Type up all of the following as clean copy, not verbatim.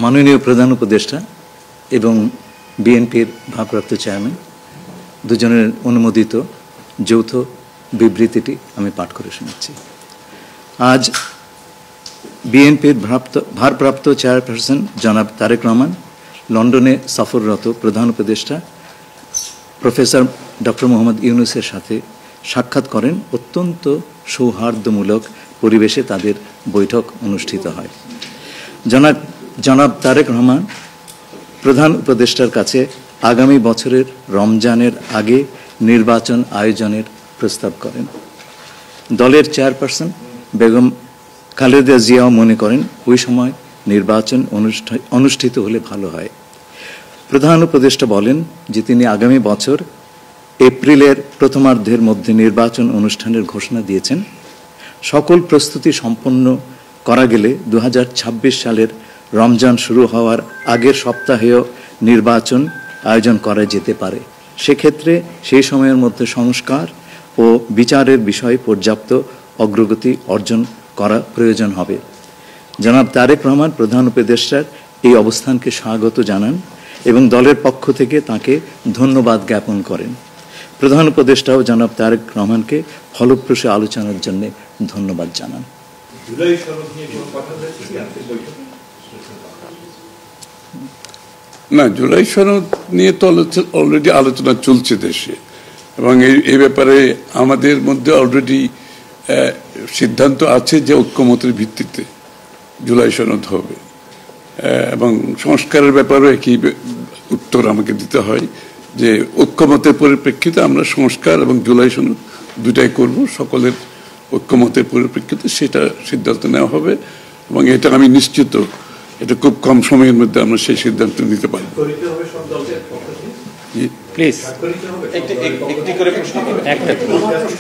মাননীয় প্রধান উপদেষ্টা এবং বিএনপির ভারপ্রাপ্ত চেয়ারম্যান দুজনের অনুমোদিত যৌথ বিবৃতিটি আমি পাঠ করে শোনাচ্ছি। আজ বিএনপির ভারপ্রাপ্ত চেয়ারপারসন জনাব তারেক রহমান লন্ডনে সফররত প্রধান উপদেষ্টা প্রফেসর ডক্টর মোহাম্মদ ইউনূসের সাথে সাক্ষাৎ করেন। অত্যন্ত সৌহার্দ্যমূলক পরিবেশে তাদের বৈঠক অনুষ্ঠিত হয়। জনাব তারেক রহমান প্রধান উপদেষ্টার কাছে আগামী বছরের রমজানের আগে নির্বাচন আয়োজনের প্রস্তাব করেন। দলের চেয়ারপারসন বেগম খালেদা জিয়াও মনে করেন ওই সময় নির্বাচন অনুষ্ঠিত হলে ভালো হয়। প্রধান উপদেষ্টা বলেন যে তিনি আগামী বছর এপ্রিলের প্রথমার্ধের মধ্যে নির্বাচন অনুষ্ঠানের ঘোষণা দিয়েছেন। সকল প্রস্তুতি সম্পন্ন করা গেলে 2026 সালের রমজান শুরু হওয়ার আগের সপ্তাহেও নির্বাচন আয়োজন করা যেতে পারে। সেক্ষেত্রে সেই সময়ের মধ্যে সংস্কার ও বিচারের বিষয়ে পর্যাপ্ত অগ্রগতি অর্জন করা প্রয়োজন হবে। জনাব তারেক রহমান প্রধান উপদেষ্টার এই অবস্থানকে স্বাগত জানান এবং দলের পক্ষ থেকে তাকে ধন্যবাদ জ্ঞাপন করেন। প্রধান উপদেষ্টাও জনাব তারেক রহমানকে ফলপ্রসূ আলোচনার জন্য ধন্যবাদ জানান। না, জুলাই সনদ নিয়ে তো অলরেডি আলোচনা চলছে দেশে, এবং এই ব্যাপারে আমাদের মধ্যে অলরেডি সিদ্ধান্ত আছে যে ঐক্যমতের ভিত্তিতে জুলাই সনদ হবে, এবং সংস্কারের ব্যাপারে একই উত্তর আমাকে দিতে হয় যে ঐক্যমতের পরিপ্রেক্ষিতে আমরা সংস্কার এবং জুলাই সনদ দুটাই করব। সকলের ঐক্যমতের পরিপ্রেক্ষিতে সেটা সিদ্ধান্ত নেওয়া হবে, এবং এটা আমি নিশ্চিত এটা খুব কম সময়ের মধ্যে আমরা সেই সিদ্ধান্ত নিতে পারব।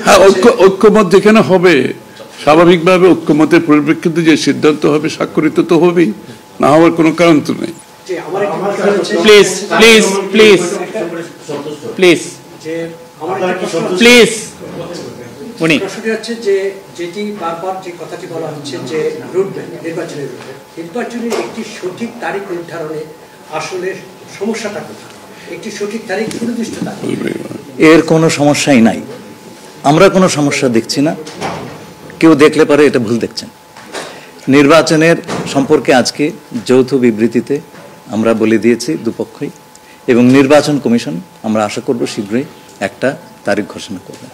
হ্যাঁ, ঐক্যমত যেখানে হবে স্বাভাবিকভাবে ঐক্যমতের পরিপ্রেক্ষিতে যে সিদ্ধান্ত হবে স্বাক্ষরিত তো হবেই, না হওয়ার কোনো কারণ তো নেই। Please please please please please উনি প্রশ্নটি হচ্ছে যে যেটি বারবার যে কথাটি বলা হচ্ছে যে রুটম্যাপ নির্বাচনের নির্বাচনের একটি সঠিক তারিখ নির্ধারণে আসলে সমস্যাটা কোথায়? একটি সঠিক তারিখ সুনির্দিষ্ট তারিখ, এর কোনো সমস্যাই নাই। আমরা কোনো সমস্যা দেখছি না। কেউ দেখলে পারে এটা ভুল দেখছেন। নির্বাচনের সম্পর্কে আজকে যৌথ বিবৃতিতে আমরা বলে দিয়েছি দুপক্ষই, এবং নির্বাচন কমিশন আমরা আশা করব শীঘ্রই একটা তারিখ ঘোষণা করবে।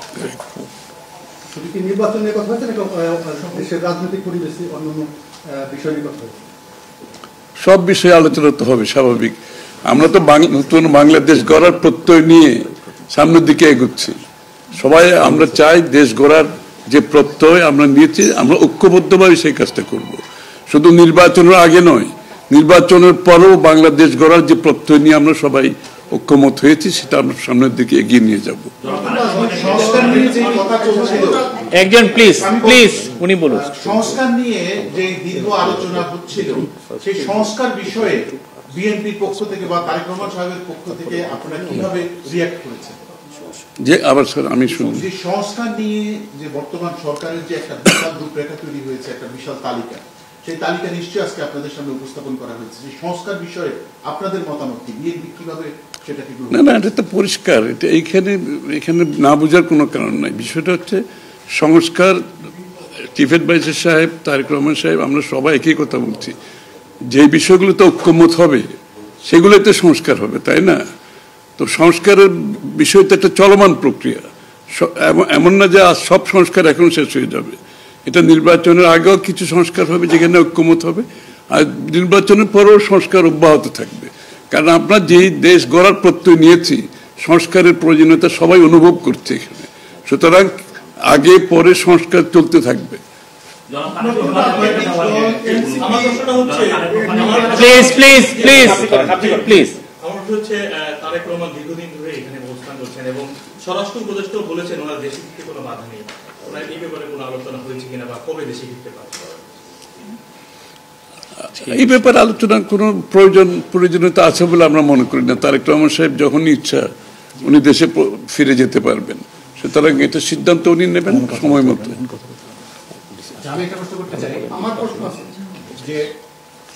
সব বিষয়ে আলোচনা তো হবে স্বাভাবিক। আমরা তো নতুন বাংলাদেশ গড়ার প্রত্যয় নিয়ে সামনের দিকে এগোচ্ছি। সবাই আমরা চাই দেশ গড়ার যে প্রত্যয় আমরা নিয়েছি, আমরা ঐক্যবদ্ধভাবে সেই কাজটা করব। শুধু নির্বাচনের আগে নয়, নির্বাচনের পরেও বাংলাদেশ গড়ার যে প্রত্যয় নিয়ে আমরা সবাই ঐক্যমত হয়েছি সেটা আমরা সামনের দিকে এগিয়ে নিয়ে যাব। একজন প্লিজ প্লিজ উনি বলুন। সংস্কার নিয়ে যে দীর্ঘ আলোচনা হচ্ছিল, সেই সংস্কার বিষয়ে বিএনপির পক্ষ থেকে বা তারেক রহমান সাহেবের পক্ষ থেকে আপনারা কিভাবে রিঅ্যাক্ট করেছেন? যে আবার স্যার আমি শুনি, যে সংস্কার নিয়ে যে বর্তমান সরকারের যে একটা বিশাল রূপরেখা তৈরি হয়েছে, একটা বিশাল তালিকা, সেই তালিকা নিশ্চয়ই আজকে আপনাদের সামনে উপস্থাপন করা হয়েছে। যে সংস্কার বিষয়ে আপনাদের মতামত কি? বিএনপি কিভাবে সেটাকে? না না, এটা তো পরিষ্কার। এটা এখানে না বোঝার কোনো কারণ নাই। বিষয়টা হচ্ছে সংস্কার। চিফ অ্যাডভাইজার সাহেব, তারেক রহমান সাহেব, আমরা সবাই একই কথা বলছি। যে বিষয়গুলোতে ঐক্যমত হবে সেগুলোতে সংস্কার হবে, তাই না? তো সংস্কারের বিষয়টা একটা চলমান প্রক্রিয়া। এমন না যে আজ সব সংস্কার এখন শেষ হয়ে যাবে। এটা নির্বাচনের আগেও কিছু সংস্কার হবে যেখানে ঐক্যমত হবে, আর নির্বাচনের পরেও সংস্কার অব্যাহত থাকবে। কারণ আমরা যেই দেশ গড়ার প্রত্যয় নিয়েছি, সংস্কারের প্রয়োজনীয়তা সবাই অনুভব করছে এখানে। সুতরাং আগে পরে সংস্কার চলতে থাকবে। Please please please please. আমার হচ্ছে তারেক রহমান দীর্ঘদিন ধরে এখানে অবস্থান করছেন এবং স্বরাষ্ট্র উপদেষ্টাও বলেছেন ওনার দেশে ফিরতে কোনো বাধা নেই। ওনার এই ব্যাপারে কোনো আলোচনা হয়েছে কিনা বা কবে দেশে ফিরতে পারছে? এই ব্যাপারে আলোচনার কোনো প্রয়োজনীয়তা আছে বলে আমরা মনে করি না। তারেক রহমান সাহেব যখন ইচ্ছা উনি দেশে ফিরে যেতে পারবেন, সুতরাং এটা সিদ্ধান্ত উনি নেবেন সময় মতো। আমি একটা প্রশ্ন করতে চাই। আমার প্রশ্ন আছে যে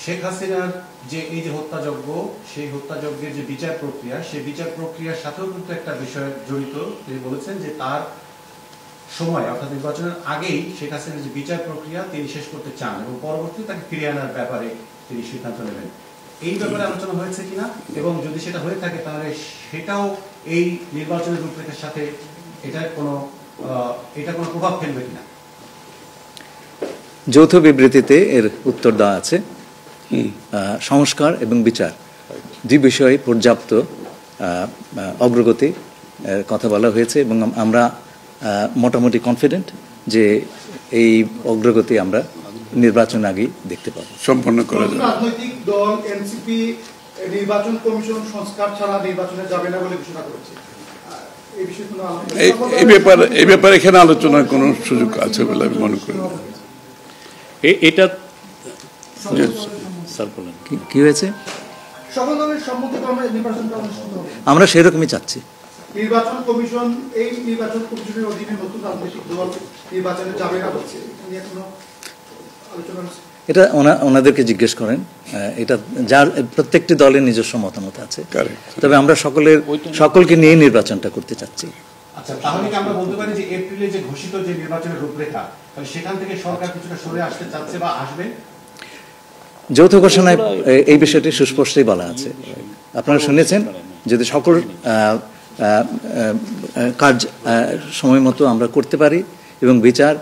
শেখ হাসিনার যে এই যে হত্যাযজ্ঞ, সেই হত্যাযজ্ঞের যে বিচার প্রক্রিয়া, সেই বিচার প্রক্রিয়ার সাথেও কিন্তু একটা বিষয় জড়িত। তিনি বলেছেন যে তার সময় অর্থাৎ নির্বাচনের আগেই শেখ হাসিনার যে বিচার প্রক্রিয়া তিনি শেষ করতে চান এবং পরবর্তীতে তাকে ফিরিয়ে আনার ব্যাপারে তিনি সিদ্ধান্ত নেবেন। এই ব্যাপারে আলোচনা হয়েছে কিনা, এবং যদি সেটা হয়ে থাকে তাহলে সেটাও এই নির্বাচনের রূপরেখার সাথে এটা কোনো প্রভাব ফেলবে কিনা? যৌথ বিবৃতিতে এর উত্তর দেওয়া আছে। সংস্কার এবং বিচার দুই বিষয়ে পর্যাপ্ত অগ্রগতি কথা বলা হয়েছে এবং আমরা মোটামুটি কনফিডেন্ট যে এই অগ্রগতি আমরা নির্বাচন আগেই দেখতে পাবো। সম্পন্ন করা যাবে। রাজনৈতিক দল এনসিপি নির্বাচন কমিশন সংস্কার ছাড়া নির্বাচনে যাবে না বলে ঘোষণা করেছে। এই ব্যাপারে এখানে আলোচনার কোনো সুযোগ আছে বলে আমি মনে করি। এটা স্যার বলেন কি হয়েছে? সকল দলের সম্মতিতে আমরা নির্বাচনটা অনুষ্ঠিত হবে, আমরা সেরকমই চাচ্ছি। নির্বাচন কমিশন, এই নির্বাচন কমিশনের অধীনে নতুন রাজনৈতিক দল নির্বাচনে যাবে না বলছে, এখনো আলোচনা হচ্ছে। এটা ওনাদেরকে জিজ্ঞেস করেন। এটা যার প্রত্যেকটি দলের নিজস্ব মতামত আছে, তবে আমরা সকলকে নিয়ে নির্বাচনটা করতে চাচ্ছি। আচ্ছা, তাহলে কি আমরা বলতে পারি যে এপ্রিলে যে ঘোষিত যে নির্বাচনের রূপরেখা, তাহলে সেখান থেকে সরকার কিছুটা সরে আসতে চাচ্ছে বা আসবে? যৌথ ঘোষণায় এই বিষয়টি সুস্পষ্টই বলা আছে। আপনারা শুনেছেন, যদি সকল কাজ সময় মতো আমরা করতে পারি এবং বিচার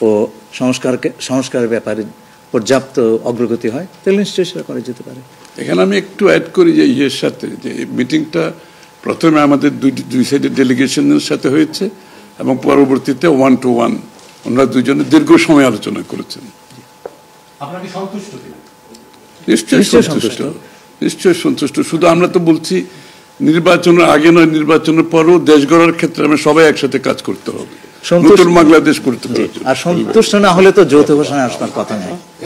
ও সংস্কারের ব্যাপারে পর্যাপ্ত অগ্রগতি হয়, তাহলে নিশ্চয়ই সেটা করা যেতে পারে। এখানে আমি একটু অ্যাড করি যে ইয়ের সাথে, যে মিটিংটা প্রথমে আমাদের দুই সাইডের ডেলিগেশনের সাথে হয়েছে এবং পরবর্তীতে 1 to 1 ওনারা দুজনে দীর্ঘ সময় আলোচনা করেছেন। আপনারা কি সন্তুষ্ট কিনা? নিশ্চয়ই সন্তুষ্ট। শুধু আমরা তো বলছি নির্বাচনের আগে নয়, নির্বাচনের পরও দেশ গড়ার ক্ষেত্রে আমরা সবাই একসাথে কাজ করতে হবে, নতুন বাংলাদেশ করতে হবে। আর সন্তুষ্ট না হলে তো যৌথ ঘোষণা আসবার কথা নয়।